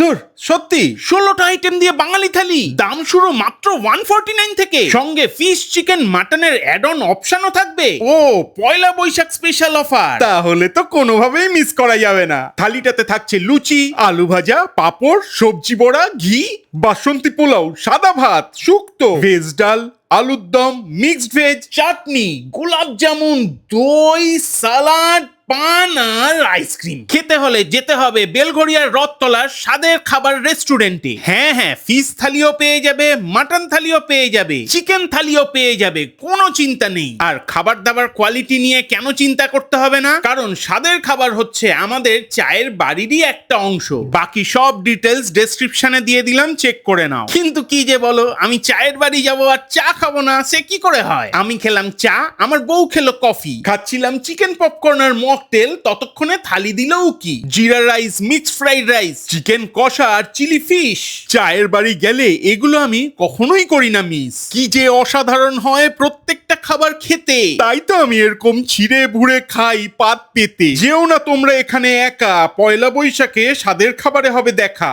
ধুর, সত্যি 16টা আইটেম দিয়ে বাঙালি থালি, দাম শুরু মাত্র 149 থেকে, সঙ্গে ফিশ চিকেন মাটনের অ্যাড অন অপশনও থাকবে। ও পয়লা বৈশাখ স্পেশাল অফার, তাহলে তো কোনোভাবেই মিস করা যাবে না। থালিটাতে থাকছে লুচি, আলু ভাজা, পাঁপড়, সবজি বড়া, ঘি, বাসন্তী পোলাও, সাদা ভাত, শুক্তো, ভেজ ডাল, আলুর দম, মিক্সড ভেজ, চাটনি, গোলাপ জামুন, দই, সালাড, পান আর আইসক্রিম। খেতে হলে যেতে হবে বেলঘড়িয়ার রথতলার স্বাদের খাবার রেস্টুরেন্টে। হ্যাঁ হ্যাঁ, ফিশ থালিও পেয়ে যাবে, মাটন থালিও পেয়ে যাবে, চিকেন থালিও পেয়ে যাবে, কোনো চিন্তা নেই। আর খাবার দাবার কোয়ালিটি নিয়ে কেন চিন্তা করতে হবে না, কারণ স্বাদের খাবার হচ্ছে আমাদের চায়ের বাড়িরই একটা অংশ। বাকি সব ডিটেলস ডেসক্রিপশনে দিয়ে দিলাম, চেক করে নাও। কিন্তু কি যে বলো, আমি চায়ের বাড়ি যাবো আর চা খাবো না, সে কি করে হয়? আমি খেলাম চা, আমার বউ খেলো কফি, খাচ্ছিলাম চিকেন পপকর্ন আর মকটেল, ততক্ষণে থালি দিলও কি জিরা rice, mixed fried rice, chicken কষা আর চিলি ফিশ। চায়ের বাড়ি গেলে এগুলো আমি কখনোই করি না মিস। কি যে অসাধারণ হয় প্রত্যেকটা খাবার খেতে, তাই তো আমি এরকম ছিঁড়ে ভুড়ে খাই পাত পেতে। যেও না তোমরা এখানে একা, পয়লা বৈশাখে স্বাদের খাবারে হবে দেখা।